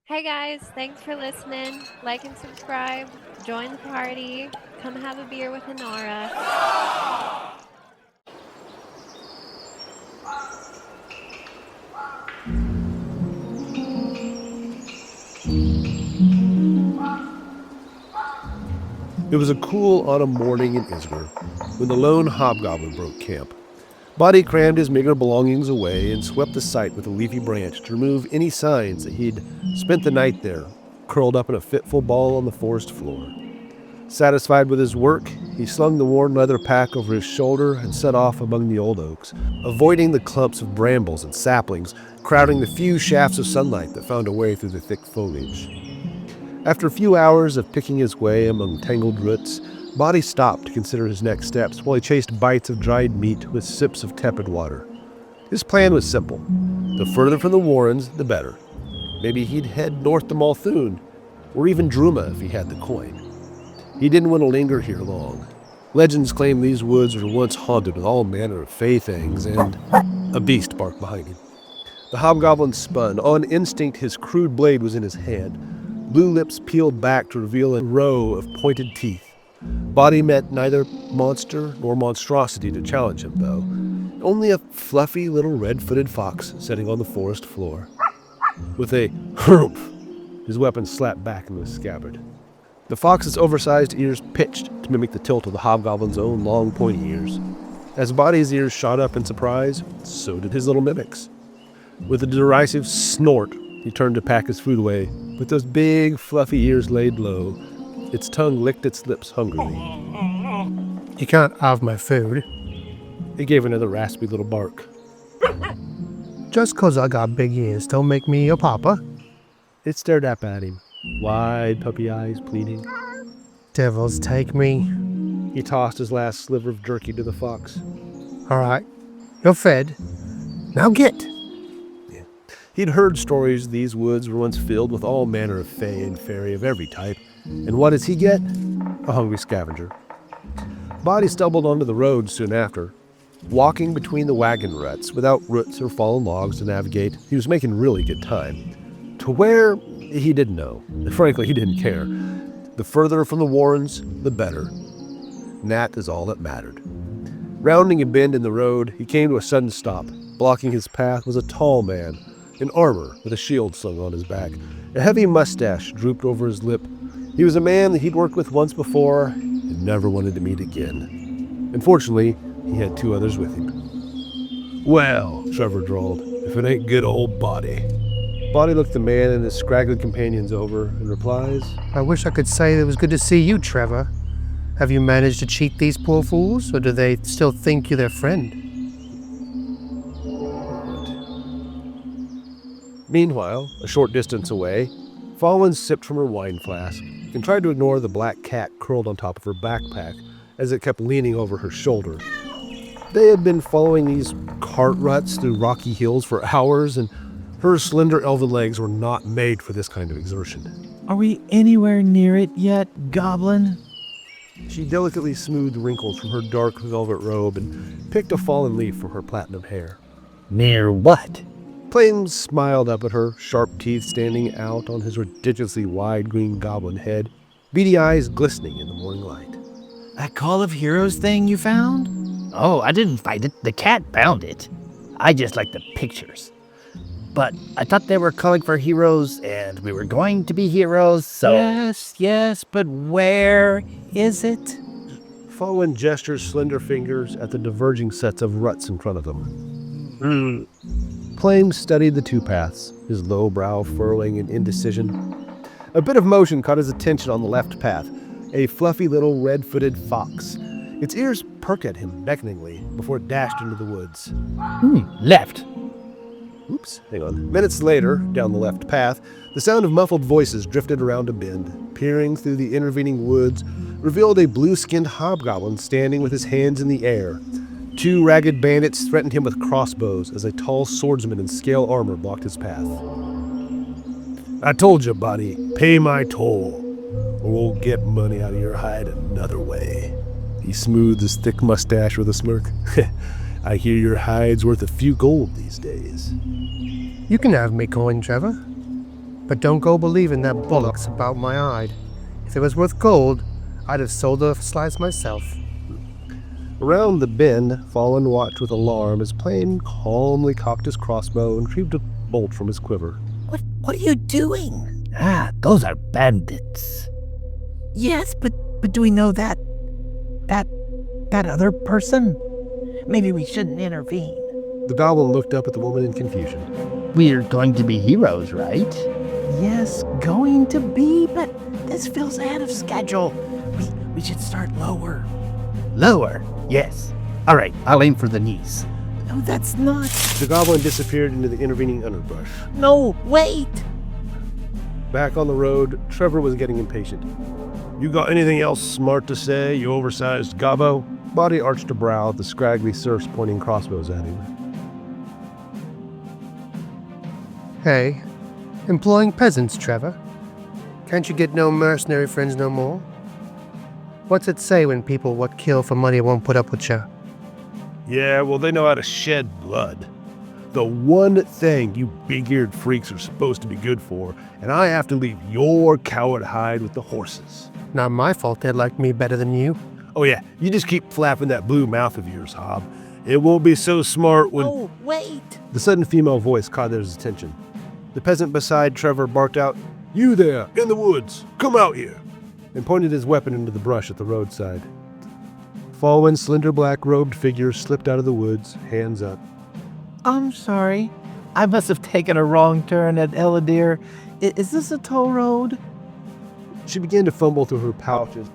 Hey guys, thanks for listening. Like and subscribe. Join the party. Come have a beer with Inara. It was a cool autumn morning in Isger when the lone hobgoblin broke camp. Boddy crammed his meager belongings away and swept the site with a leafy branch to remove any signs that he'd spent the night there, curled up in a fitful ball on the forest floor. Satisfied with his work, he slung the worn leather pack over his shoulder and set off among the old oaks, avoiding the clumps of brambles and saplings crowding the few shafts of sunlight that found a way through the thick foliage. After a few hours of picking his way among tangled roots, Boddy stopped to consider his next steps while he chased bites of dried meat with sips of tepid water. His plan was simple. The further from the Warrens, the better. Maybe he'd head north to Malthun, or even Druma if he had the coin. He didn't want to linger here long. Legends claim these woods were once haunted with all manner of fey things, and a beast barked behind him. The hobgoblin spun. On instinct, his crude blade was in his hand. Blue lips peeled back to reveal a row of pointed teeth. Boddy met neither monster nor monstrosity to challenge him, though. Only a fluffy little red-footed fox sitting on the forest floor. With a hurrumph, his weapon slapped back into his scabbard. The fox's oversized ears pitched to mimic the tilt of the hobgoblin's own long, pointy ears. As Boddy's ears shot up in surprise, so did his little mimic's. With a derisive snort, he turned to pack his food away, but those big, fluffy ears laid low. Its tongue licked its lips hungrily. You can't have my food. It gave another raspy little bark. Just 'cause I got big ears don't make me your papa. It stared up at him, wide puppy eyes pleading. Devils take me. He tossed his last sliver of jerky to the fox. All right, you're fed. Now get. He'd heard stories these woods were once filled with all manner of fey and fairy of every type. And what does he get? A hungry scavenger. Boddy stumbled onto the road soon after. Walking between the wagon ruts without roots or fallen logs to navigate, he was making really good time. To where, he didn't know. Frankly, he didn't care. The further from the Warrens, the better. And that is all that mattered. Rounding a bend in the road, he came to a sudden stop. Blocking his path was a tall man, in armor with a shield slung on his back. A heavy mustache drooped over his lip. He was a man that he'd worked with once before and never wanted to meet again. Unfortunately, he had two others with him. "Well," Trevor drawled, "if it ain't good old Boddy." Boddy looked the man and his scraggly companions over and replies, I wish I could say it was good to see you, Trevor. Have you managed to cheat these poor fools, or do they still think you're their friend? Meanwhile, a short distance away, Fawin sipped from her wine flask and tried to ignore the black cat curled on top of her backpack as it kept leaning over her shoulder. They had been following these cart ruts through rocky hills for hours, and her slender elven legs were not made for this kind of exertion. Are we anywhere near it yet, Goblin? She delicately smoothed wrinkles from her dark velvet robe and picked a fallen leaf from her platinum hair. Near what? Plame smiled up at her, sharp teeth standing out on his ridiculously wide green goblin head, beady eyes glistening in the morning light. That Call of Heroes thing you found? Oh, I didn't find it. The cat found it. I just like the pictures. But I thought they were calling for heroes, and we were going to be heroes, so... Yes, but where is it? Fawin gestured slender fingers at the diverging sets of ruts in front of them. Plame studied the two paths, his low brow furrowing in indecision. A bit of motion caught his attention on the left path, a fluffy little red-footed fox. Its ears perked at him beckoningly before it dashed into the woods. Left. Oops, hang on. Minutes later, down the left path, the sound of muffled voices drifted around a bend. Peering through the intervening woods, revealed a blue-skinned hobgoblin standing with his hands in the air. Two ragged bandits threatened him with crossbows as a tall swordsman in scale armor blocked his path. "I told you, Boddy, pay my toll, or we'll get money out of your hide another way." He smoothed his thick mustache with a smirk. "I hear your hide's worth a few gold these days." You can have me coin, Trevor. But don't go believing that bollocks about my hide. If it was worth gold, I'd have sold a slice myself. Around the bend, Fawin watched with alarm as Plame calmly cocked his crossbow and retrieved a bolt from his quiver. What are you doing? Those are bandits. Yes, but do we know that other person? Maybe we shouldn't intervene. The goblin looked up at the woman in confusion. We're going to be heroes, right? Yes, going to be, but this feels ahead of schedule. We should start lower. Lower? Yes. All right, I'll aim for the knees. No, that's not. The goblin disappeared into the intervening underbrush. No, wait! Back on the road, Trevor was getting impatient. You got anything else smart to say, you oversized gobbo? Boddy arched a brow at the scraggly serfs pointing crossbows at him. Hey, employing peasants, Trevor. Can't you get no mercenary friends no more? What's it say when people what kill for money won't put up with you? Yeah, well, they know how to shed blood. The one thing you big-eared freaks are supposed to be good for, and I have to leave your coward hide with the horses. Not my fault they like me better than you. Oh yeah, you just keep flapping that blue mouth of yours, Hob. It won't be so smart when... Oh, wait! The sudden female voice caught his attention. The peasant beside Trevor barked out, "You there, in the woods, come out here," and pointed his weapon into the brush at the roadside. Fawin's slender black-robed figure slipped out of the woods, hands up. I'm sorry. I must have taken a wrong turn at Eladir. Is this a toll road? She began to fumble through her pouches.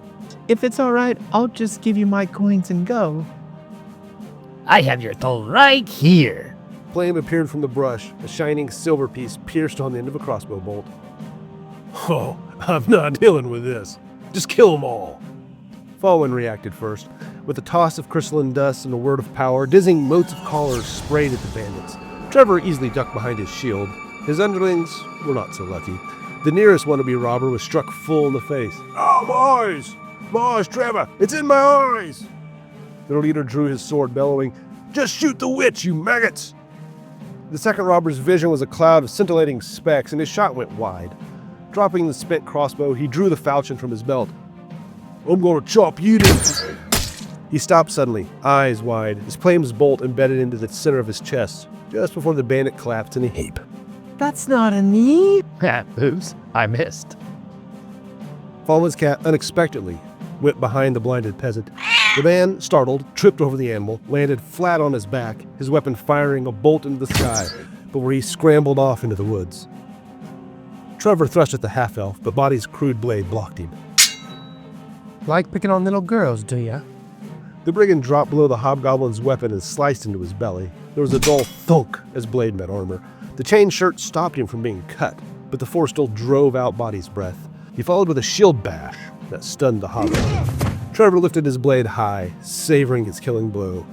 If it's all right, I'll just give you my coins and go. I have your toll right here. Plame appeared from the brush, a shining silver piece pierced on the end of a crossbow bolt. Oh, I'm not dealing with this. Just kill them all. Fawin reacted first. With a toss of crystalline dust and a word of power, dizzying motes of collars sprayed at the bandits. Trevor easily ducked behind his shield. His underlings were not so lucky. The nearest wannabe robber was struck full in the face. "Oh, my eyes! My eyes, Trevor! It's in my eyes!" Their leader drew his sword, bellowing, "Just shoot the witch, you maggots!" The second robber's vision was a cloud of scintillating specks, and his shot went wide. Dropping the spent crossbow, he drew the falchion from his belt. "I'm gonna chop you to..." He stopped suddenly, eyes wide, his Plame's bolt embedded into the center of his chest, just before the bandit collapsed in a heap. That's not a knee. Oops, I missed. Fawin's cat unexpectedly went behind the blinded peasant. The man, startled, tripped over the animal, landed flat on his back, his weapon firing a bolt into the sky, but where he scrambled off into the woods. Trevor thrust at the half-elf, but Boddy's crude blade blocked him. Like picking on little girls, do ya? The brigand dropped below the hobgoblin's weapon and sliced into his belly. There was a dull thunk as blade met armor. The chain shirt stopped him from being cut, but the force still drove out Boddy's breath. He followed with a shield bash that stunned the hobgoblin. Trevor lifted his blade high, savoring his killing blow.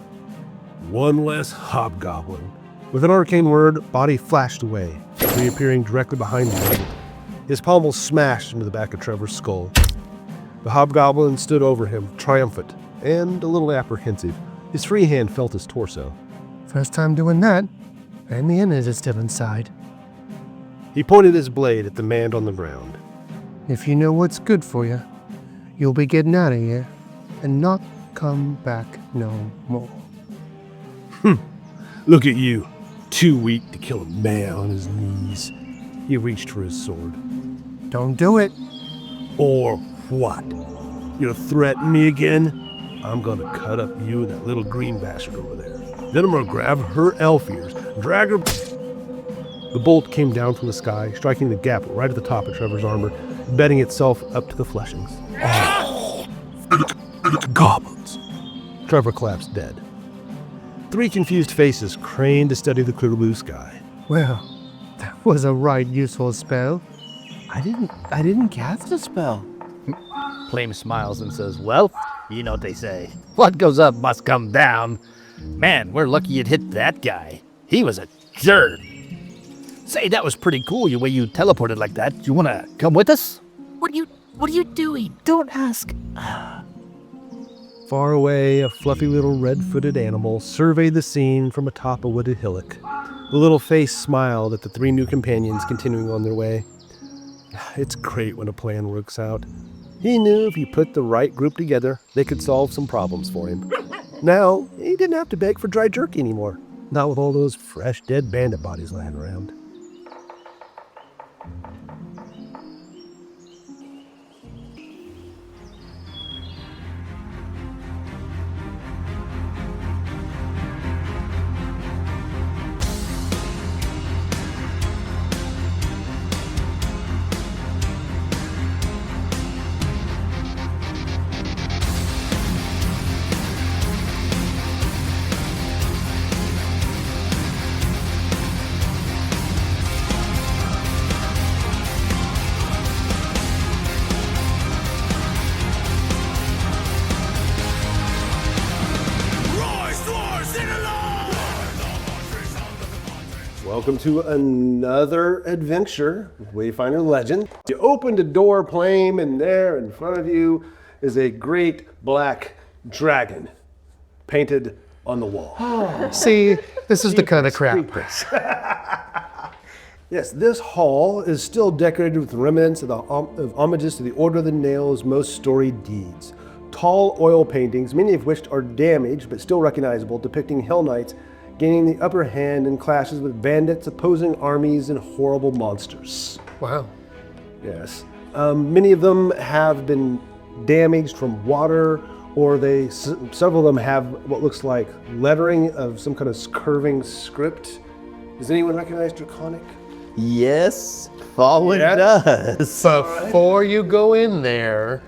One less hobgoblin. With an arcane word, Boddy flashed away, reappearing directly behind the brigand. His pommel smashed into the back of Trevor's skull. The hobgoblin stood over him, triumphant and a little apprehensive. His free hand felt his torso. First time doing that, and the innards is still inside. He pointed his blade at the man on the ground. If you know what's good for you, you'll be getting out of here and not come back no more. Look at you, too weak to kill a man on his knees. He reached for his sword. Don't do it. Or what? You gonna threaten me again? I'm gonna cut up you and that little green bastard over there. Then I'm gonna grab her elf ears, drag her... The bolt came down from the sky, striking the gap right at the top of Trevor's armor, bedding itself up to the fleshings. Goblins. Trevor collapsed dead. Three confused faces craned to study the clear blue sky. Well, that was a right useful spell. I didn't cast a spell. Plame smiles and says, well, you know what they say. What goes up must come down. Man, we're lucky you'd hit that guy. He was a jerk. Say, that was pretty cool, the way you teleported like that. You want to come with us? What are you doing? Don't ask. Far away, a fluffy little red-footed animal surveyed the scene from atop a wooded hillock. The little face smiled at the three new companions continuing on their way. It's great when a plan works out. He knew if he put the right group together, they could solve some problems for him. Now, he didn't have to beg for dry jerky anymore. Not with all those fresh, dead bandit bodies lying around. Welcome to another adventure with Wayfinder Legend. You opened a door, Plame, and there in front of you is a great black dragon painted on the wall. See, this is the kind of crap. Yes, this hall is still decorated with remnants of homages to the Order of the Nail's most storied deeds. Tall oil paintings, many of which are damaged but still recognizable, depicting Hellknights gaining the upper hand in clashes with bandits, opposing armies, and horrible monsters. Wow. Yes. Many of them have been damaged from water, or several of them have what looks like lettering of some kind of curving script. Does anyone recognize Draconic? Yes, Fawin Yeah. does. Before you go in there,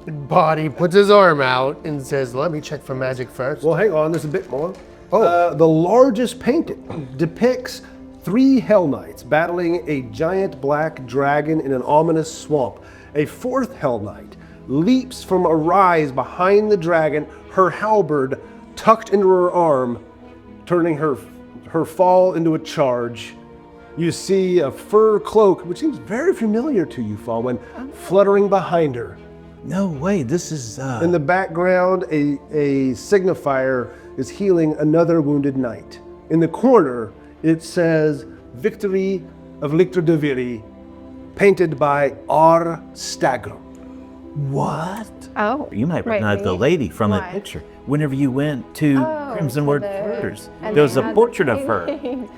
Boddy puts his arm out and says, let me check for magic first. Well, hang on, there's a bit more. The largest painting depicts 3 Hellknights battling a giant black dragon in an ominous swamp. A 4th Hellknight leaps from a rise behind the dragon, her halberd tucked into her arm, turning her fall into a charge. You see a fur cloak, which seems very familiar to you, Fawin, fluttering behind her. No way, this is In the background, a signifier is healing another wounded knight. In the corner, it says, Victory of Lictor de Viri, painted by R. Stagrum. what? Oh. You might right, recognize the me? lady from Why? that picture. Whenever you went to Oh, Crimson to Word the- Quarters, and there was they a had portrait the of her. painting.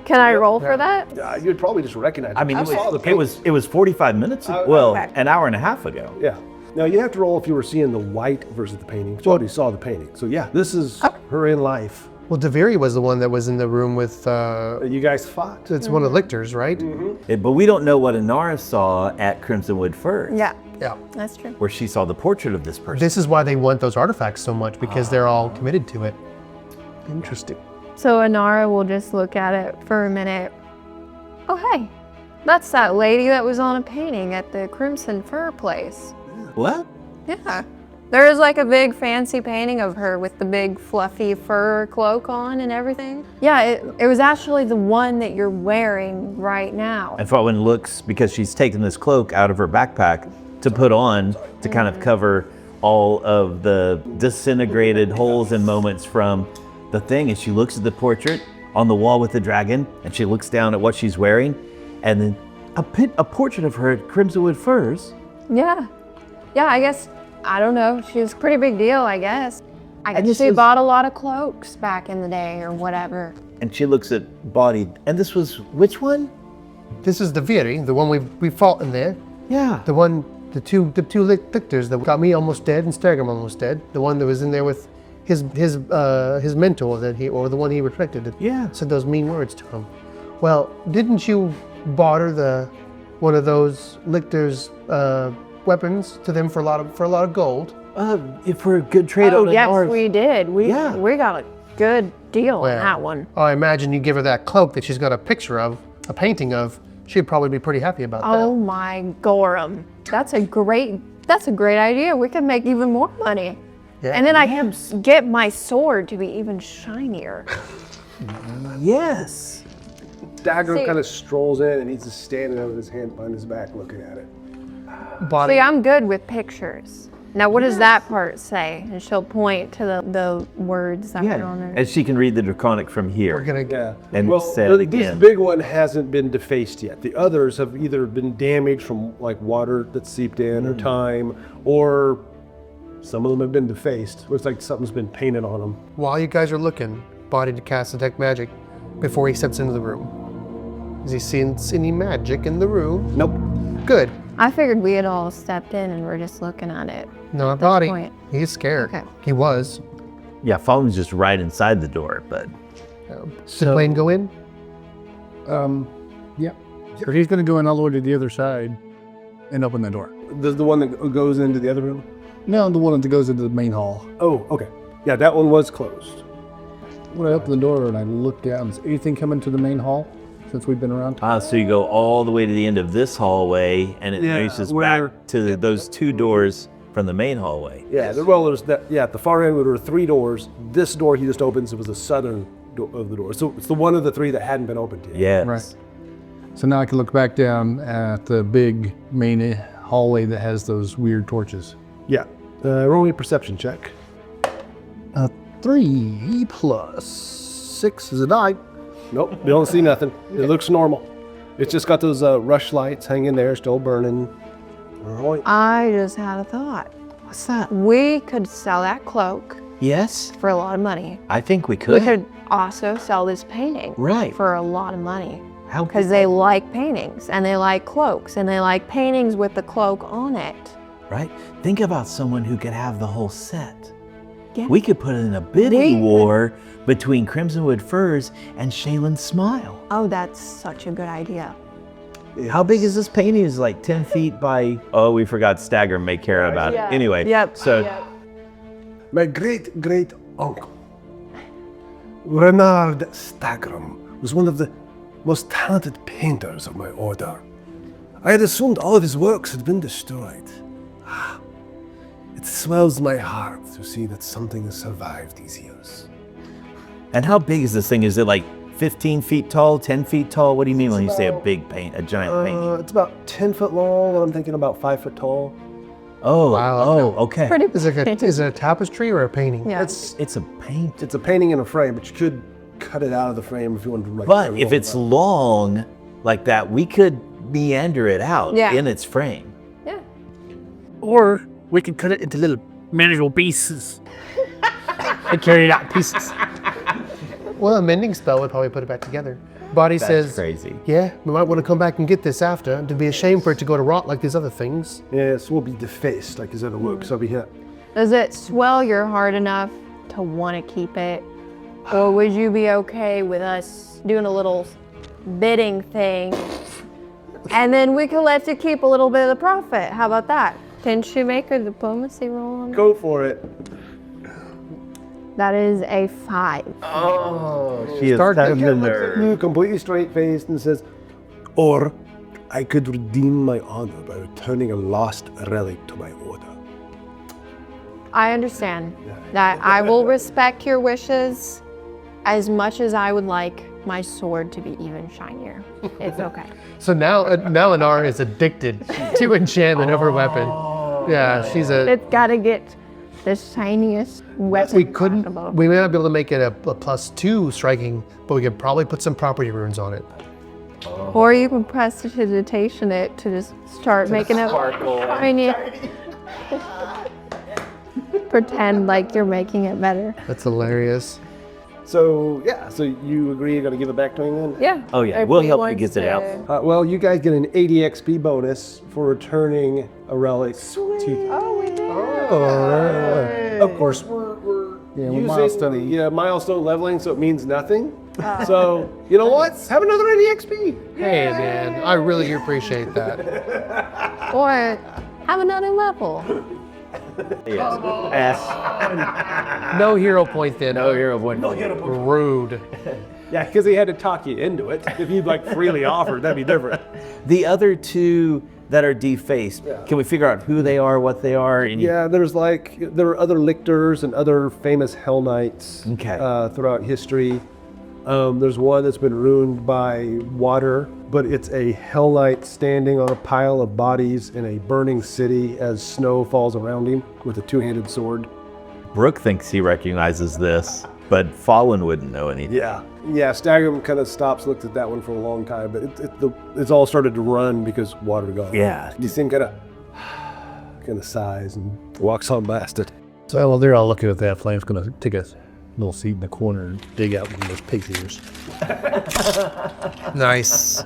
Can I roll for that? You'd probably just recognize it. I mean, You saw the painting. it was 45 minutes ago. Well, Okay. an hour and a half ago. Yeah. Now, you have to roll if you were seeing the white version of the painting. You already saw the painting. So, yeah, this is her in life. Well, Deviri was the one that was in the room with, You guys fought. it's one of Lictor's, right? But we don't know what Inara saw at Crimsonwood first. Yeah, Yeah. that's true. Where she saw the portrait of this person. This is why they want those artifacts so much, because they're all committed to it. Interesting. So Inara will just look at it for a minute. Oh, hey, that's that lady that was on a painting at the Crimson Fur place. What? Yeah. There is like a big fancy painting of her with the big fluffy fur cloak on and everything. Yeah, it was actually the one that you're wearing right now. And Fawin looks, because she's taken this cloak out of her backpack to put on to kind of cover all of the disintegrated holes and moments from the thing. And she looks at the portrait on the wall with the dragon, and she looks down at what she's wearing, and then a portrait of her at Crimsonwood Furs. Yeah. Yeah, I guess, I don't know. She was a pretty big deal, I guess. I And guess this she is- bought a lot of cloaks back in the day or whatever. And she looks at Boddy, and this was which one? This is Deviri, the one we fought in there. Yeah. The two lictors that got me almost dead and Stagrum almost dead. The one that was in there with his mentor or the one he respected. Yeah. Said those mean words to him. Well, didn't you barter one of those lictors' weapons to them for a lot of gold? For a good trade Oh, on yes, Inara's. we did. We got a good deal on Well, that one. I imagine you give her that cloak that she's got a picture of, a painting of. She'd probably be pretty happy about Oh my Gorham. That's a great idea. We could make even more money. Yeah. And then I can get my sword to be even shinier. Yes. Dagger See- kind of strolls in and he's just standing there with his hand behind his back looking at it. that. Boddy, See, I'm good with pictures. Now, what does that part say? And she'll point to the words that are on there. And she can read the Draconic from here. We're gonna Yeah. And well, say it this again. big one hasn't been defaced yet. The others have either been damaged from like water that seeped in or time, or some of them have been defaced. Looks like something's been painted on them. While you guys are looking, Boddy to cast detect magic before he steps into the room. Is he seeing any magic in the room? Nope. Good. I figured we had all stepped in and we're just looking at it. No, Boddy. point. He's scared. Okay. He was. Yeah, Fawin's just right inside the door, but Did Plane go in? Yeah. So he's going to go in all the way to the other side and open the door. The one that goes into the other room? No, the one that goes into the main hall. Oh, okay. Yeah, that one was closed. When I open the door and I look down, is anything coming to the main hall since we've been around? so you go all the way to the end of this hallway, and it Yeah, faces where- back to those two doors from the main hallway. Yeah, there's that. Yeah, at the far end there were 3 doors. This door he just opens. It was the southern door of the door. So it's the one of the 3 that hadn't been opened yet. Yes. Right. So now I can look back down at the big main hallway that has those weird torches. Yeah. Roll me a perception check. 3 plus 6 is a 9. Nope, you don't see nothing. It looks normal. It's just got those rush lights hanging there, still burning. All right. I just had a thought. What's that? We could sell that cloak Yes, for a lot of money. I think we We could. could also sell this painting Right. for a lot of money. How Because they like paintings and they like cloaks and they like paintings with the cloak on it. Right? Think about someone who could have the whole set. Yeah. We could put it in a bidding war between Crimsonwood Furs and Shaylin's Smile. Oh, that's such a good idea. How big is this painting? Is it like 10 feet by... Oh, we forgot Stagger may care about it. Anyway, Yep. so My great uncle, Renard Stagram, was one of the most talented painters of my order. I had assumed all of his works had been destroyed. It swells my heart to see that something has survived these years. And how big is this thing? Is it like 15 feet tall, 10 feet tall? What do you mean when you say a big paint, a giant painting? It's about 10 foot long, and I'm thinking about 5 foot tall. Oh, Wow. oh, okay. Pretty Is it a tapestry or a painting? Yeah. It's a paint. It's a painting in a frame, but you could cut it out of the frame if you wanted to. Like, But carry if it it's over. long like that, we could meander it out Yeah. in its frame. Yeah. Or we can cut it into little manageable pieces and carry it out in pieces. Well, a mending spell would probably put it back together. Boddy That's says, crazy. yeah, we might want to come back and get this after. It'd be a shame for it to go to rot like these other things. Yes, will be defaced like his other works over here. Does it swell your heart enough to want to keep it? Or would you be okay with us doing a little bidding thing? And then we could let you keep a little bit of the profit. How about that? Didn't you make a diplomacy roll on that? Go for it. That is a 5. She is Start such a thinking. nerd. You completely straight-faced and says, or I could redeem my honor by returning a lost relic to my order. I understand that I will respect your wishes as much as I would like my sword to be even shinier. It's okay. So now Inara is addicted to enchantment of her weapon. Yeah, she's a... It's got to get the shiniest weapon We couldn't... possible. We may not be able to make it a +2 striking, but we could probably put some property runes on it. Or you can prestidigitation it to just start making it shiny. Pretend like you're making it better. That's hilarious. So, yeah, so you agree you're going to give it back to him then? Yeah. Oh, yeah, If we'll he help you wants get it out. to- Well, you guys get an 80 XP bonus for returning a relic to... Oh, we did. Of course, we're Yeah, we're using milestone. the milestone leveling, so it means nothing. So, you know what? Have another 80 XP. Hey, man, I really appreciate that. Or have another level. Yes. No hero point then. No hero point. Rude. Yeah, because he had to talk you into it. If you'd like freely offered, that'd be different. The other two that are defaced, can we figure out who they are, what they are? And Yeah, there are other lictors and other famous Hellknights Okay. throughout history. There's one that's been ruined by water, but it's a Hellknight standing on a pile of bodies in a burning city as snow falls around him with a two-handed sword. Brook thinks he recognizes this, but Fawin wouldn't know anything. Yeah, Stagrum kind of stops, looks at that one for a long time, but it's all started to run because water gone. Yeah. You see him kind of sighs and walks on past it. So while they're all looking at that, Flame's going to take a little seat in the corner and dig out one of those pig's ears. Nice.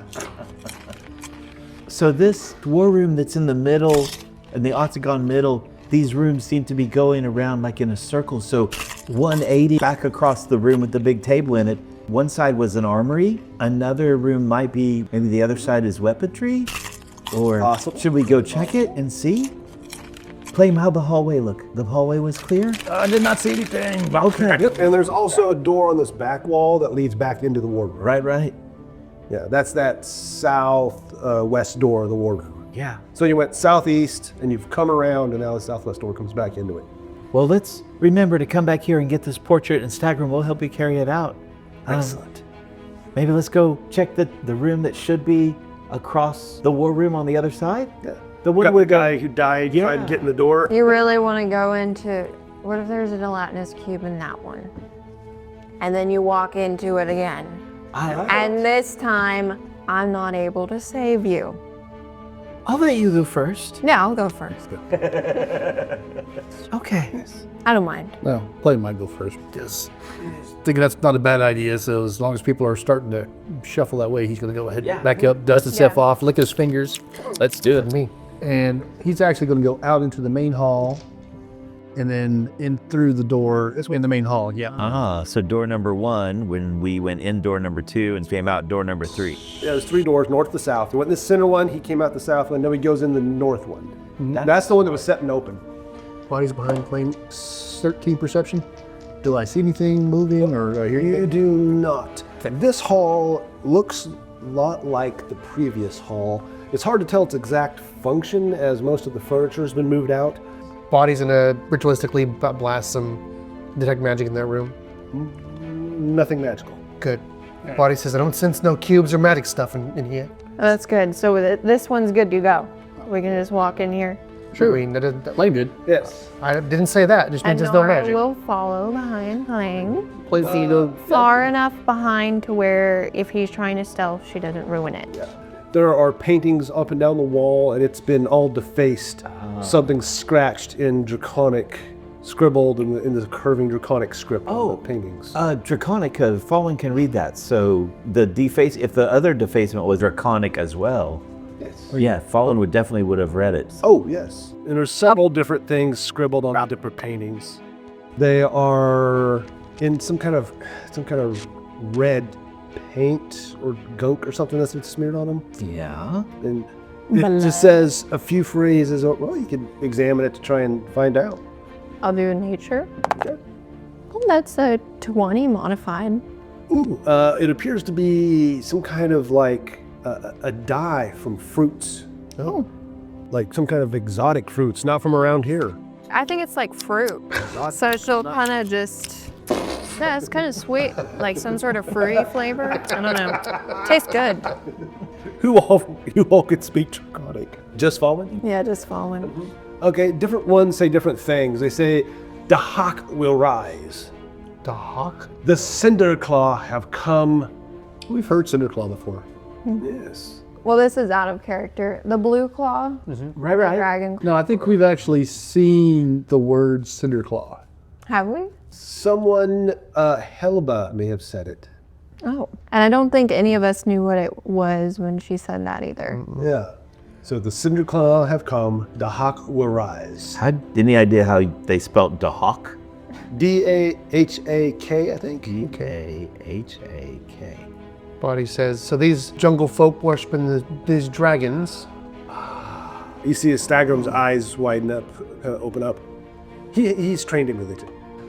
So this war room that's in the middle, in the octagon middle, these rooms seem to be going around like in a circle. So 180 back across the room with the big table in it. One side was an armory. Another room might be, maybe the other side is weaponry. Or should we go check it and see? Plame, how'd the hallway look? The hallway was clear? I did not see anything. Okay. Yep, and there's also a door on this back wall that leads back into the war room. Right. Yeah, that's that southwest door of the war room. Yeah. So you went southeast, and you've come around, and now the southwest door comes back into it. Well, let's remember to come back here and get this portrait, and Stagrum will help you carry it out. Excellent. Maybe let's go check the room that should be across the war room on the other side? Yeah. The Got one the with guy who died trying to get in the door. You really want to go into, what if there's a gelatinous cube in that one? And then you walk into it again. And this time, I'm not able to save you. I'll let you go first. No, I'll go first. Okay. I don't mind. Well, Plame might go first. Just thinking that's not a bad idea. So as long as people are starting to shuffle that way, he's going to go ahead, back up, dust himself off, lick his fingers. Let's do it. Me. And he's actually going to go out into the main hall and then in through the door in the main hall. Yeah. So door number 1, when we went in door number 2 and came out door number 3. Yeah, there's 3 doors, north to south. He went in the center one, he came out the south one, then he goes in the north one. That's the one that was set and open. Body's behind Plame. 13 perception. Do I see anything moving or do I hear You anything? do not. This hall looks a lot like the previous hall. It's hard to tell its exact function as most of the furniture has been moved out. Body's gonna ritualistically blast some detect magic in that room. Nothing magical. Good. Body says, I don't sense no cubes or magic stuff in here. Oh, that's good. So this one's good to go. We can just walk in here. Sure. I mean, Plame did. Yes. I didn't say that. It just means And there's no Nora magic. will follow behind Plame. Plame can go. Far enough behind to where if he's trying to stealth, she doesn't ruin it. There are paintings up and down the wall, and it's been all defaced. Something scratched in draconic, scribbled in the curving draconic script on the paintings. Draconic, Fawin can read that. So the if the other defacement was draconic as well. Yes. Yeah, Fawin would have read it. Oh, yes. And there's several different things scribbled on different paintings. They are in some kind of red paint or gunk or something that's smeared on them. Yeah. And it just says a few phrases. Well, you can examine it to try and find out. I'll do nature. Okay. Oh, that's a 20 modified. Ooh, it appears to be some kind of like a dye from fruits. Oh. Like some kind of exotic fruits, not from around here. I think it's like fruit. So she'll kind of just, yeah, it's kind of sweet, like some sort of fruity flavor. I don't know. Tastes good. Who all could speak Draconic? Just Fawin? Yeah, just following. Okay, different ones say different things. They say, the hawk will rise. The hawk? The Cinderclaw have come. We've heard Cinderclaw before. Yes. Well, this is out of character. The blue claw, Right. dragon. No, I think we've actually seen the word Cinderclaw. Have we? Someone, Helba may have said it. Oh, and I don't think any of us knew what it was when she said that either. Yeah. So the Cinderclaw have come, the hawk will rise. Had any idea how they spelled Dahak? D-A-H-A-K, I think. D-K-H-A-K. Body says, so these jungle folk worshiping these dragons. You see Stagrum's eyes widen up, open up. He's trained in religion.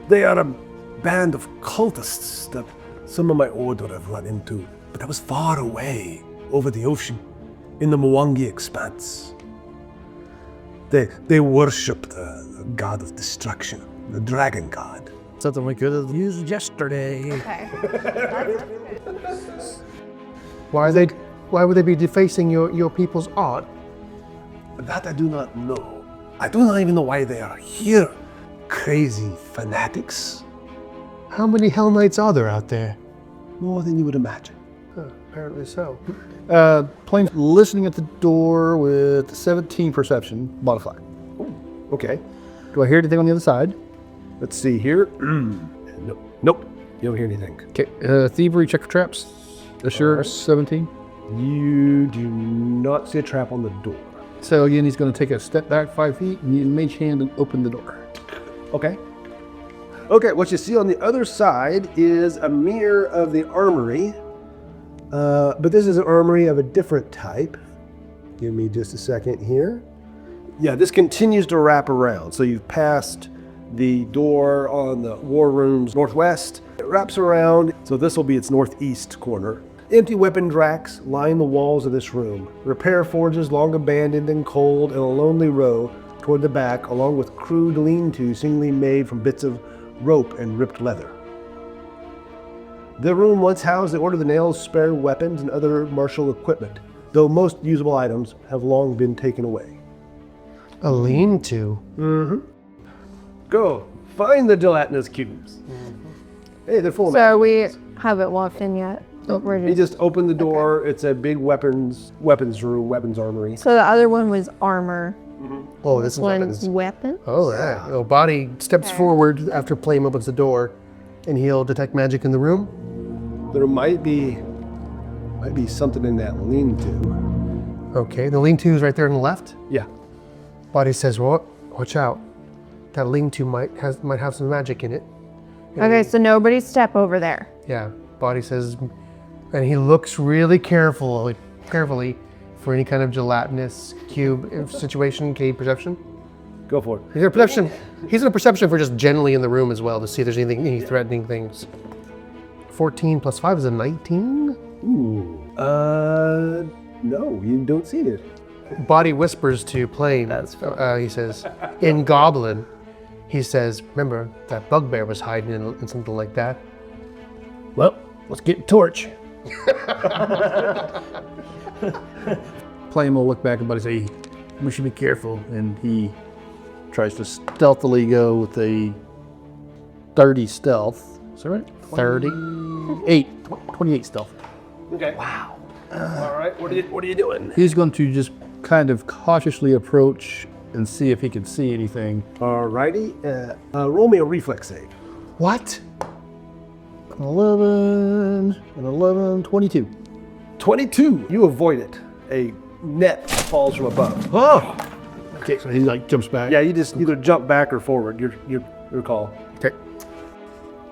They are a band of cultists that some of my order have run into, but that was far away, over the ocean, in the Mwangi expanse. They worship the god of destruction, the dragon god. Something we could have used yesterday. Okay. Why are they Why would they be defacing your people's art? That I do not know. I do not even know why they are here. Crazy fanatics. How many Hellknights are there out there? More than you would imagine. Apparently so. Plame's listening at the door with 17 perception modifier. Okay. Do I hear anything on the other side? Let's see here. Nope. You don't hear anything. Okay. Thievery, check for traps. Assurance, 17. You do not see a trap on the door. So again, he's going to take a step back 5 feet and use mage hand and open the door. Okay. Okay, what you see on the other side is a mirror of the armory. But this is an armory of a different type. Give me just a second here. Yeah, this continues to wrap around. So you've passed the door on the war room's northwest. It wraps around, so this will be its northeast corner. Empty weapon racks line the walls of this room. Repair forges long abandoned and cold in a lonely row toward the back, along with crude lean-to singly made from bits of rope and ripped leather. The room once housed the Order of the Nails' spare weapons and other martial equipment, though most usable items have long been taken away. A lean-to. Go, find the gelatinous cubes. Hey, they're full of So we haven't walked in yet. We're You just open the door. It's a big weapons room, weapons armory. So the other one was armor. Oh, this is One's weapons. weapon. Oh, yeah. Oh, Boddy steps forward after Plame opens the door, and he'll detect magic in the room. There might be something in that lean-to. Okay, the lean-to is right there on the left. Yeah. Boddy says, "Well, watch out. That lean-to might have some magic in it." Okay, so nobody step over there. Yeah, Boddy says, and he looks really carefully for any kind of gelatinous cube situation. Can you perception? Go for it. He's a perception. He's in a perception for just generally in the room as well to see if there's any threatening things. 14 plus 5 is a 19. Ooh. No, you don't see it. Boddy whispers to Plame. He says, in Goblin, he says, remember that bugbear was hiding in something like that. Well, let's get a torch. Plame will look back and Buddy say, we should be careful. And he tries to stealthily go with a 30 stealth. Is that right? 28 stealth. Okay. Wow. All right. What are you doing? He's going to just kind of cautiously approach and see if he can see anything. All righty. Roll me a reflex save. What? 11, 22. 22. You avoid it. A net falls from above. Oh! Okay, so he like jumps back. Yeah, you just either jump back or forward. Your call. Okay.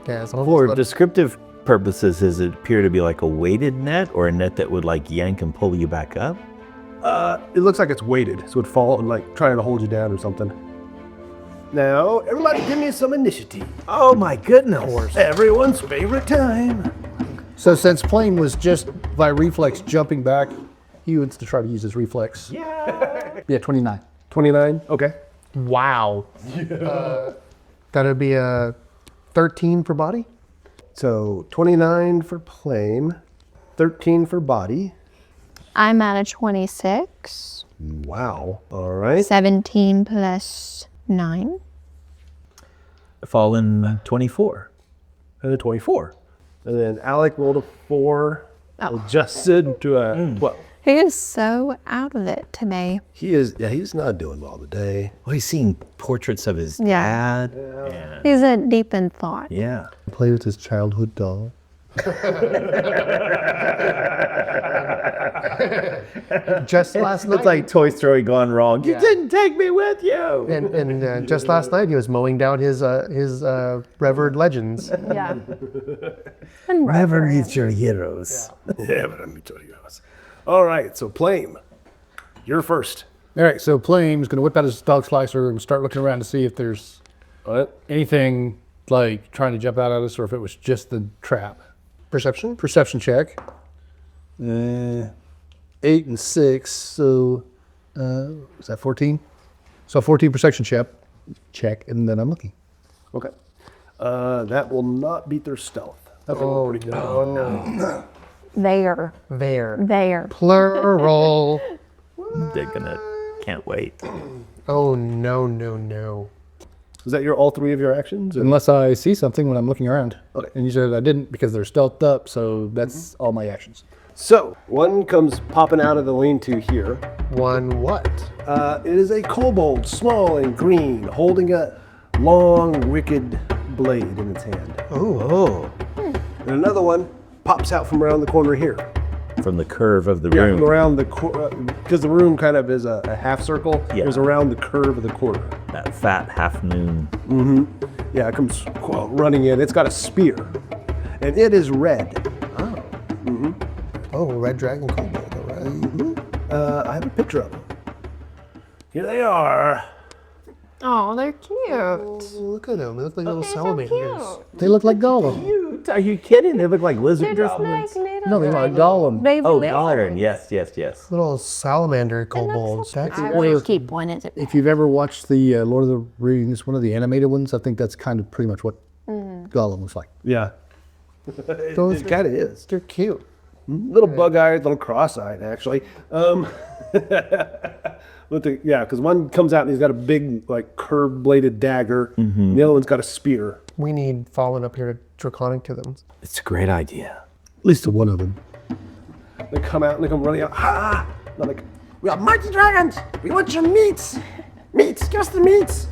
Yeah, For descriptive purposes, does it appear to be like a weighted net or a net that would like yank and pull you back up? It looks like it's weighted, so it'd fall and like trying to hold you down or something. Now, everybody give me some initiative. Oh my goodness. Everyone's favorite time. So since Plame was just by reflex jumping back, he wants to try to use his reflex. Yeah, 29. 29? Okay. Wow. That'd be a 13 for Boddy. So 29 for Plame, 13 for Boddy. I'm at a 26. Wow. All right. 17 plus 9. Fawin 24. And a 24. And then Alec rolled a 4. Adjusted to a 12. He is so out of it today. He's not doing well today. Well, he's seeing portraits of his Yeah. dad. He's deep in thought. Yeah. Play with his childhood doll. Just last night. It's like Toy Story gone wrong. You didn't take me with you. And just last night he was mowing down his revered legends. Yeah. Never meet your heroes. Yeah, but I'm telling you. All right, so Plame, you're first. All right, so Plame's going to whip out his dog slicer and start looking around to see if there's anything like trying to jump out at us or if it was just the trap. Perception? Perception check. 8 and 6, so is that 14? So 14 perception check, and then I'm looking. Okay. That will not beat their stealth. That's pretty good. No. There. There. There. Plural. Digging it. Can't wait. Oh, no, no, no. Is that all three of your actions? or- Unless I see something when I'm looking around. Okay. And you said I didn't because they're stealthed up, so that's all my actions. So, one comes popping out of the lean-to here. One what? It is a kobold, small and green, holding a long, wicked blade in its hand. Oh. And another one pops out from around the corner here. From the curve of the Yeah, room. from around the because the room kind of is a half circle. Yeah. It was around the curve of the corner. That fat half moon. Yeah, it comes running in. It's got a spear, and it is red. Oh, red dragon kobold. All right. I have a picture of them. Here they are. Oh, they're cute. Oh, look at them. They look like little salamanders. They look like Gollum. Are you kidding? They look like lizard goblins. No, they look like Gollum. Oh, Altaerein. Yes. Little salamander kobolds. That's I will keep one. Is it? If you've ever watched the Lord of the Rings, one of the animated ones, I think that's kind of pretty much what Gollum looks like. Yeah. Those It kind of is. They're cute. Little bug-eyed, little cross-eyed, actually. Because one comes out and he's got a big, like, curved-bladed dagger. And the other one's got a spear. We need Fawin up here to draconic to them. It's a great idea. At least the one of them. They come out and they come running out. Ha! They're like, we are mighty dragons. We want your meats. Meats, give us the meats.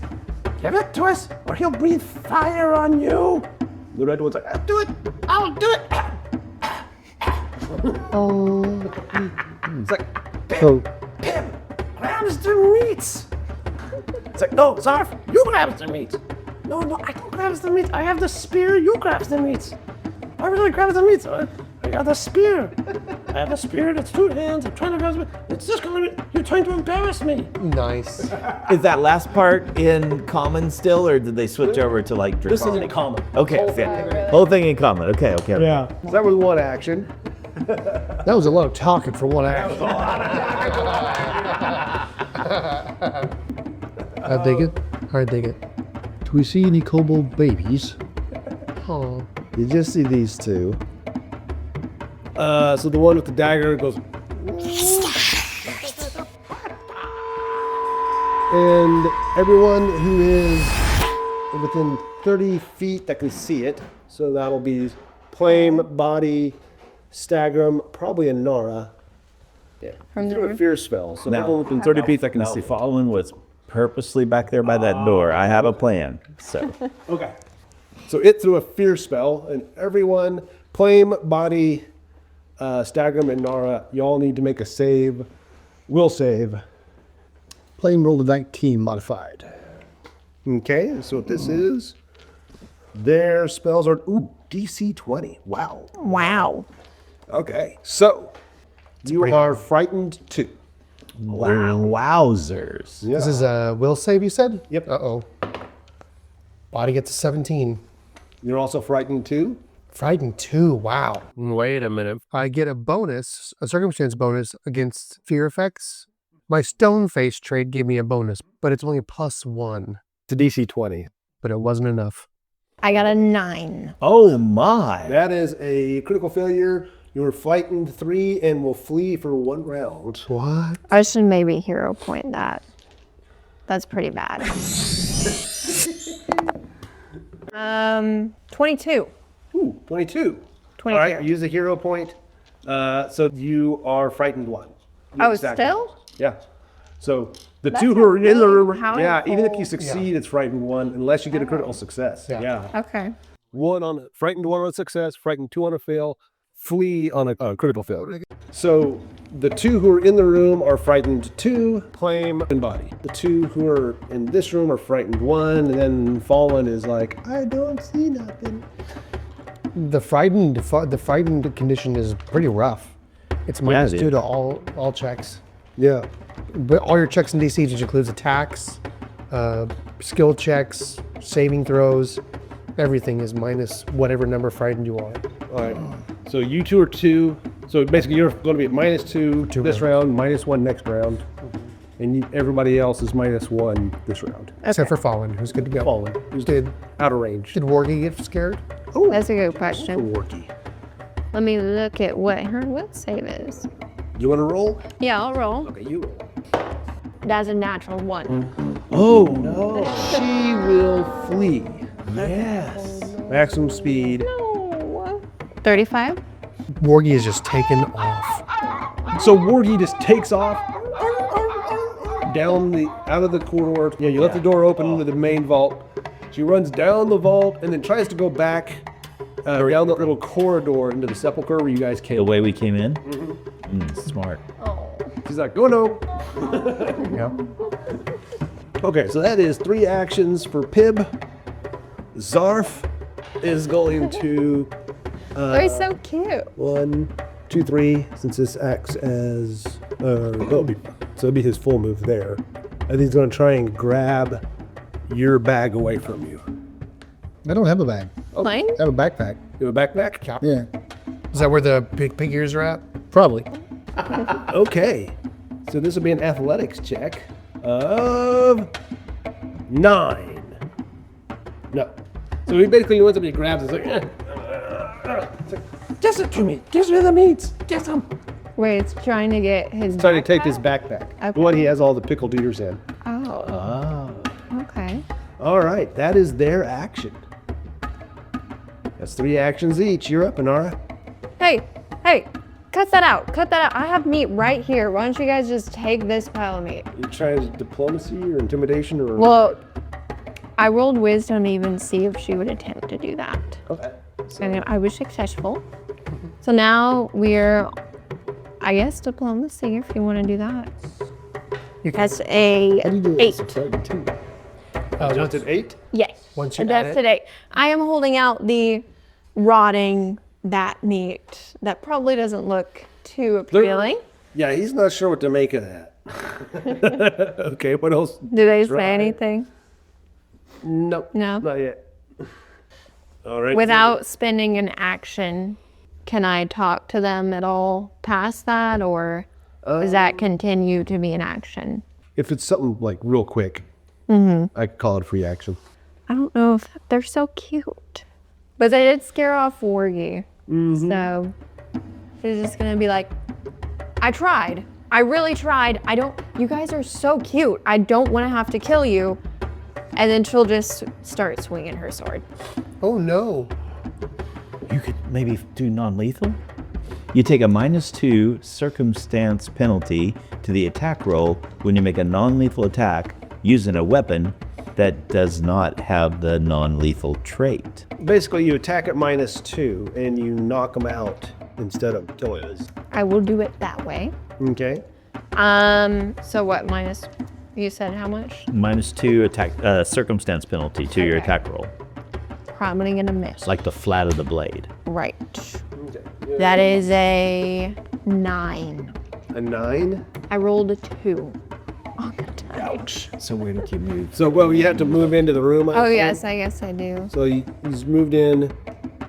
Give it to us, or he'll breathe fire on you. The red one's like, I'll do it. I'll do it. It's like, So, Pim grabs the meats. It's like, no, Zarf, you grabs the meats. No, I don't grab the meats. I have the spear. You grabs the meats. I really grab the meats. I got the spear. I have the spear. It's two hands. I'm trying to grab the meat. It's just going to be, you're trying to embarrass me. Nice. Is that last part in common still, or did they switch over to like This draconic? isn't common. Okay, whole thing in common. Okay. Yeah. So that was one action. That was a lot of talking for one act. I dig it. I dig it. do we see any kobold babies? Oh. You just see these two. So the one with the dagger goes. And everyone who is within 30 feet that can see it, so that'll be Plame, Boddy, Stagrum, probably Inara. Yeah. From the Through a roof? fear spell. So Now- everyone within 30 feet that can Now, see. Fawin was purposely back there by that door. I have a plan. So Okay. So it threw a fear spell, and everyone, Plame, Boddy, Stagrum, and Inara, y'all need to make a save. Will save. Plame rolled a 19 modified. Okay, so what this is, their spells are, DC 20. Wow. Wow. Okay, so you are frightened 2. wowzers. Yeah. This is a will save, you said? Yep. Uh-oh. Body gets a 17. You're also frightened 2? Frightened 2. Wow. Wait a minute. I get a bonus, a circumstance bonus against fear effects. My stone face trade gave me a bonus, but it's only a +1. It's a DC 20. But it wasn't enough. I got a 9. Oh my. That is a critical failure. You're frightened 3 and will flee for 1 round. What? I should maybe hero point that. That's pretty bad. 22. Ooh, 22. 22. All right, use a hero point. So you are frightened 1. Oh, Exactly. still? Yeah. So the That's two who are in the really room, yeah, even if you powerful. succeed, it's frightened 1, unless you get a critical success. Yeah. Yeah. Okay. 1 on a frightened 1 on a success, frightened 2 on a fail, flee on a critical fail. So the 2 who are in the room are frightened 2, Plame, and Boddy. The 2 who are in this room are frightened 1, and then Fawin is like, I don't see nothing. The frightened condition is pretty rough. It's minus dude. 2 to all checks. Yeah. But all your checks and DCs, which includes attacks, skill checks, saving throws, everything is minus whatever number frightened you are. All right. So you 2 are 2. So basically you're going to be at -2 this round, -1 next round. And everybody else is -1 this round. Except for Fawin, who's good to go. Fawin, who's Did out of range. Wargy get scared? That's a good question. Warky. Let me look at what her will save is. You want to roll? Yeah, I'll roll. Okay, you roll. That's a natural 1. Oh no! She will flee. Yes. Maximum speed. No. 35? Wargy is just taken off. So Wargy just takes off down out of the corridor. Yeah, you left the door open into the main vault. She runs down the vault and then tries to go back down the little corridor into the sepulcher where you guys The came. way we came in? Smart. She's like, oh no. Yep. Okay, so that is 3 actions for Pib. Zarf is going to Oh, he's so cute. 1, 2, 3, since this acts as so it'll be his full move there. And he's going to try and grab your bag away from you. I don't have a bag. Plane? I have a backpack. You have a backpack? Yeah, Is that where the big pig ears are at? probably. Okay. So this will be an athletics check of 9. No. So he basically wants him, he grabs it. It's like, just it to me. Just me the meats. Just some. Wait, it's trying to get his Trying to take backpack? this backpack. Okay. The one he has all the pickled ears in. Oh. Okay. All right, that is their action. That's 3 actions each. You're up, Inara. Hey, cut that out. Cut that out. I have meat right here. Why don't you guys just take this pile of meat? You trying diplomacy or intimidation or? Well, I rolled wisdom to even see if she would attempt to do that. Okay. And I was successful. So now we're, I guess, diplomacy if you want to do that. That's a 8. Just an 8? Yes. Once you That's add it. today. I am holding out the rotting that meat that probably doesn't look too appealing. Yeah, he's not sure what to make of that. Okay, what else? Do they Dry. say anything? Nope. No. Not yet. All right. Without spending an action, can I talk to them at all past that, or does that continue to be an action? If it's something like real quick, I could call it a free action. I don't know if they're so cute, but they did scare off Wargy. So she's just gonna be like, I tried. I really tried. You guys are so cute. I don't want to have to kill you. And then she'll just start swinging her sword. Oh no. You could maybe do non-lethal? You take a -2 circumstance penalty to the attack roll when you make a non-lethal attack using a weapon that does not have the non-lethal trait. Basically, you attack at -2 and you knock them out instead of killing us. I will do it that way. Okay. So what, minus, you said how much? -2 attack circumstance penalty to your Okay. attack roll, Probably gonna miss. like the flat of the blade. Right. That is a 9. A 9. I rolled a 2 on the die. Ouch. So where did you move? So, well, you have to move into the room. I Oh assume? yes, I guess I do. So he's moved in,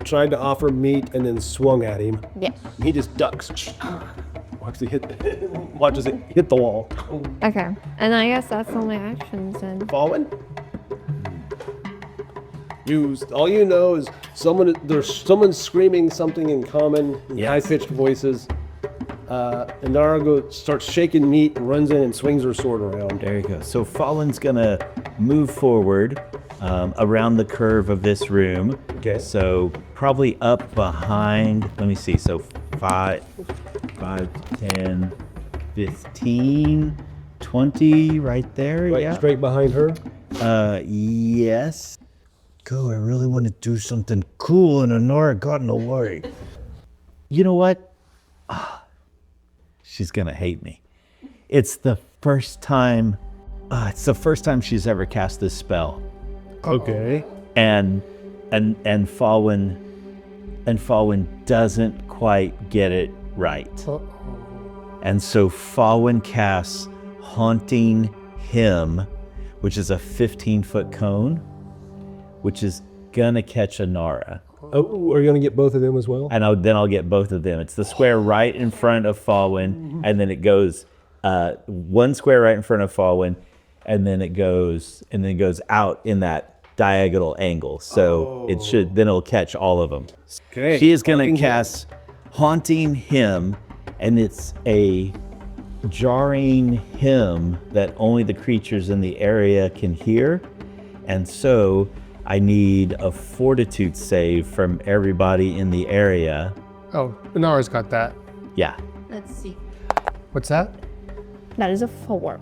tried to offer meat, and then swung at him. Yes. He just ducks. Watches it hit the wall. Okay. And I guess that's all my actions then. Fawin? All you know is there's someone screaming something in common in Yes. high-pitched voices. Inara starts shaking meat and runs in and swings her sword around. There you go. So Fallen's gonna move forward around the curve of this room. Okay. So probably up behind, let me see, so 5, 10, 15, 20, right there, Right, yeah. straight behind her. Yes. Go, I really want to do something cool and Inara got in the way. You know what? She's gonna hate me. It's the first time she's ever cast this spell. Okay. And Fawin doesn't quite get it right. And so Fawin casts Haunting Him, which is a 15-foot cone, which is gonna catch Inara. Oh, are you gonna get both of them as well? And then I'll get both of them. It's the square right in front of Fawin, and then it goes one square right in front of Fawin, and then it goes out in that diagonal angle. So it'll catch all of them. Okay. She is gonna cast haunting him, and it's a jarring hymn that only the creatures in the area can hear. And so I need a fortitude save from everybody in the area. Oh, Inara's got that. Yeah. Let's see. What's that? That is a 4.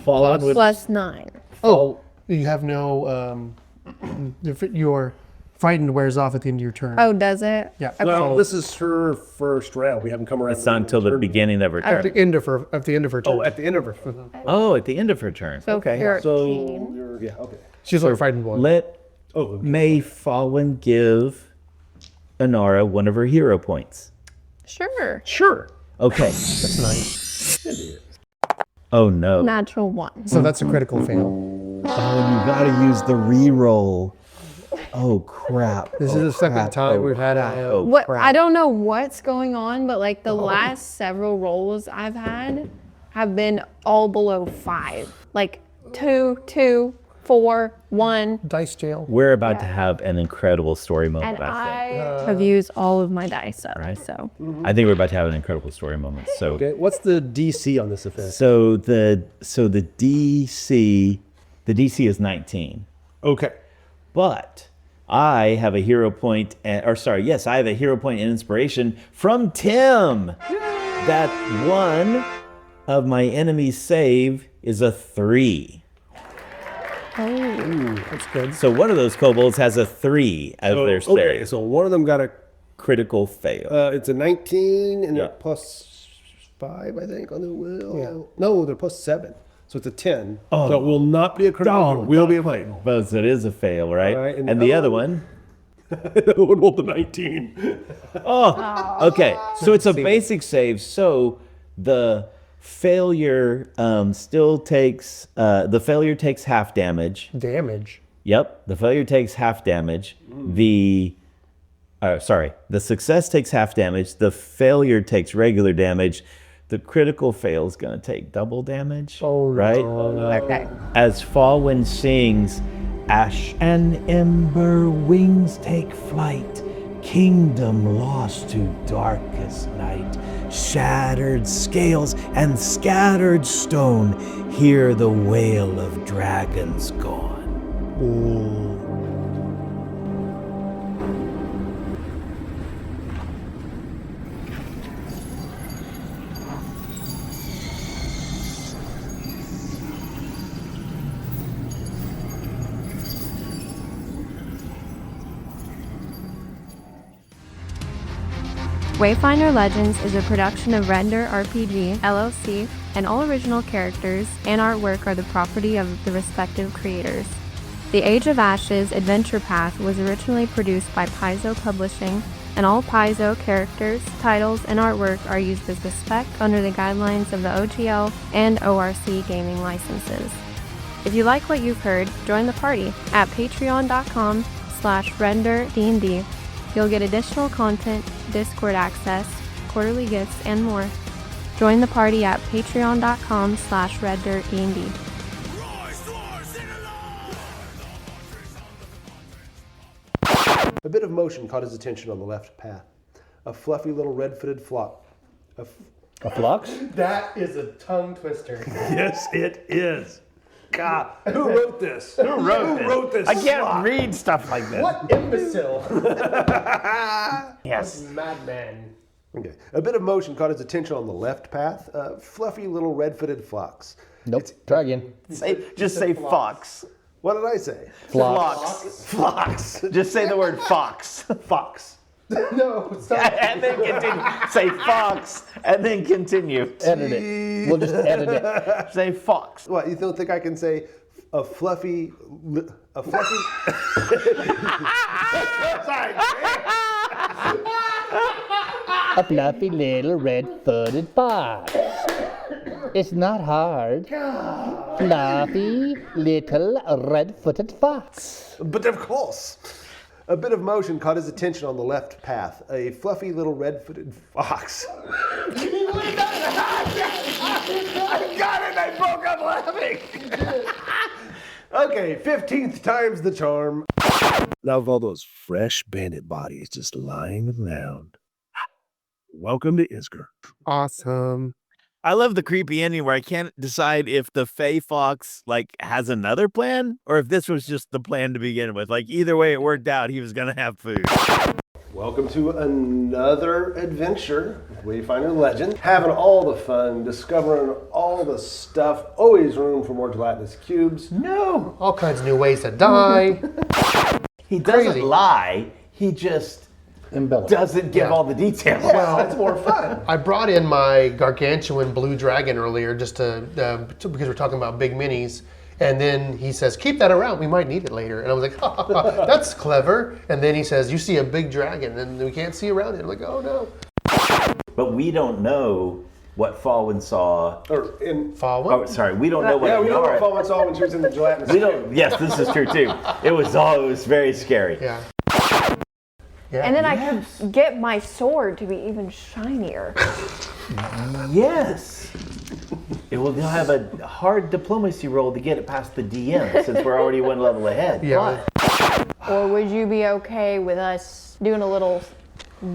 Fallout with Plus 9. Oh, you have no, your frightened wears off at the end of your turn. Oh, does it? Yeah. Well, this is her first round. We haven't come around. It's not until the beginning of her at turn. the end of her, at the end of her turn. Oh, at the end of her. Oh, at the end of her turn. So Okay. 13. So, yeah, okay. She's like frightened one. May Fawin give Inara one of her hero points. Sure. Sure. Okay. That's nice. Oh no. Natural 1. So that's a critical fail. Oh, you gotta use the reroll. Oh crap. This is the second time we've had a. What I don't know what's going on, but like the last several rolls I've had have been all below 5. Like 2, 2, 4, 1. Dice jail. We're about to have an incredible story moment. And I think. I have used all of my dice up. Right. So I think we're about to have an incredible story moment. So Okay. What's the DC on this effect? so the DC is 19. Okay. But I have a hero point, I have a hero point in inspiration from Tim. That one of my enemies' save is a 3. That's good. So one of those kobolds has a 3 as their save. Okay, so one of them got a, Critical fail. it's a 19 and Yeah. a plus 5, I think, on the will. Yeah. No, they're plus 7. So it's a 10. Oh. So it will not be a critical. It will be a fail. But it is a fail, right? All right, and the other one. The one rolled the 19. Okay, so it's a basic save. So the failure still takes half damage. Damage. Yep, the failure takes half damage. The success takes half damage. The failure takes regular damage. The critical fail is going to take double damage. Oh, right? okay. As Fawin sings, ash and ember wings take flight, kingdom lost to darkest night, shattered scales and scattered stone, hear the wail of dragons gone. Wayfinder Legends is a production of Render RPG, LLC, and all original characters and artwork are the property of the respective creators. The Age of Ashes Adventure Path was originally produced by Paizo Publishing, and all Paizo characters, titles, and artwork are used as the spec under the guidelines of the OGL and ORC gaming licenses. If you like what you've heard, join the party at patreon.com/renderdnd. You'll get additional content, Discord access, quarterly gifts, and more. Join the party at patreon.com/renderdnd. A bit of motion caught his attention on the left path. A fluffy little red-footed flock. a flux. That is a tongue twister. Yes, it is. God, who wrote this? Who wrote this? I can't read stuff like this. What imbecile? Yes. Madman. Okay. A bit of motion caught his attention on the left path. Fluffy little red-footed flocks. Nope. Try again. Just say fox. What did I say? Fox. Just say the word fox. Fox. No, stop. And then continue. Say fox, and then continue. Edit it. We'll just edit it. Say fox. What, you don't think I can say a fluffy... Sorry. A fluffy little red-footed fox. It's not hard. Fluffy little red-footed fox. But of course. A bit of motion caught his attention on the left path. A fluffy little red-footed fox. I got it! I broke up laughing! Okay, 15th time's the charm. Now with all those fresh bandit bodies just lying around, welcome to Isger. Awesome. I love the creepy ending where I can't decide if the Fey Fox has another plan or if this was just the plan to begin with. Either way it worked out, he was gonna have food. Welcome to another adventure with Wayfinder Legend. Having all the fun, discovering all the stuff, always room for more gelatinous cubes. No, All kinds of new ways to die. he doesn't Crazy. lie. He just Embellish. doesn't give Yeah. all the details. Well, It's more fun. I brought in my gargantuan blue dragon earlier just because we're talking about big minis. And then he says, keep that around. We might need it later. And I was like, that's clever. And then he says, you see a big dragon and we can't see around it. I'm like, oh no. But we don't know what Fawin saw. Or in Fawin? Oh, sorry, we don't know what. Yeah, we know what Inara- Fawin saw when she was in the gelatinous We cube. don't. Yes, this is true too. It was very scary. Yeah. Yeah. And then I could get my sword to be even shinier. Yes. It will now have a hard diplomacy roll to get it past the DM since we're already one level ahead. Yeah. Or would you be okay with us doing a little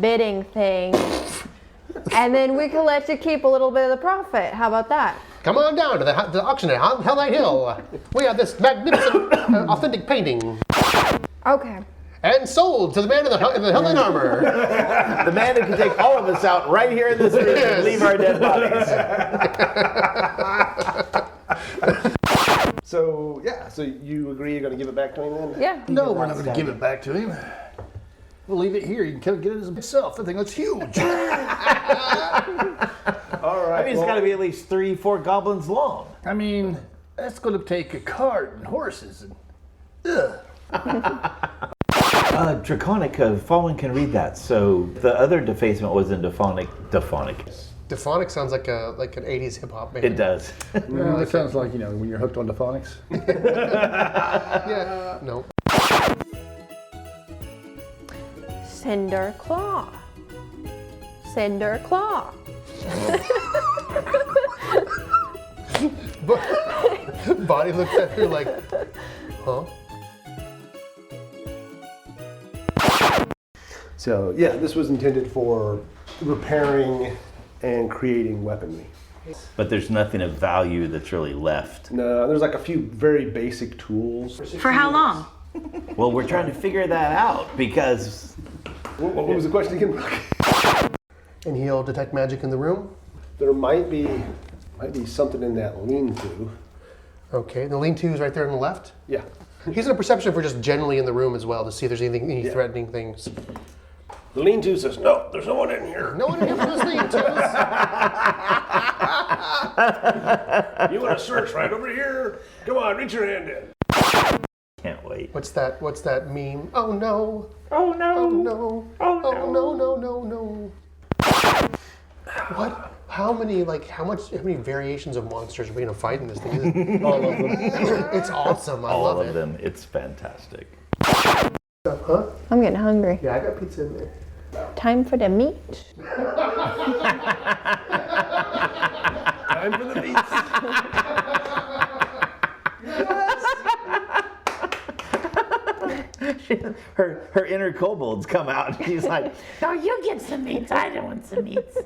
bidding thing? And then we could let you keep a little bit of the profit. How about that? Come on down to the auction at Hellknight Hill. We have this magnificent, authentic painting. Okay. And sold to the man in the Hellknight armor. The man who can take all of us out right here in this room and leave our dead bodies. So you agree you're going to give it back to him then? Yeah. No, we're not going to give it back to him. We'll leave it here. You can get it as himself. That thing looks huge. All right. It's got to be at least 3-4 goblins long. I mean, that's going to take a cart and horses and. Draconic, Fawin can read that. So the other defacement was in Dephonic. Dephonic sounds like an 80s hip hop band. It does. Well, that sounds like, when you're hooked on the phonics. Yeah. No. Cinder Claw. Cinder Claw. Boddy looks at her like, huh? So yeah, this was intended for repairing and creating weaponry. But there's nothing of value that's really left. No, there's a few very basic tools. For how long? Well, we're trying to figure that out because What was the question again, Brook? And he'll detect magic in the room. There might be something in that lean-to. Okay, the lean-to is right there on the left. Yeah. He's in a perception for just generally in the room as well to see if there's any threatening things. The lean-to says, no, there's no one in here. No one in here for those lean-tos. You want to search right over here? Come on, reach your hand in. can't wait. What's that meme? Oh no. Oh no. Oh no. Oh, Oh no no no no. What? How many variations of monsters are we gonna fight in this thing? All of them. It's awesome. I All love of it. them. It's fantastic. Huh? I'm getting hungry. Yeah, I got pizza in there. Time for the meat. Time for the beats. Her inner kobolds come out. She's like, No, you get some meats. I don't want some meats.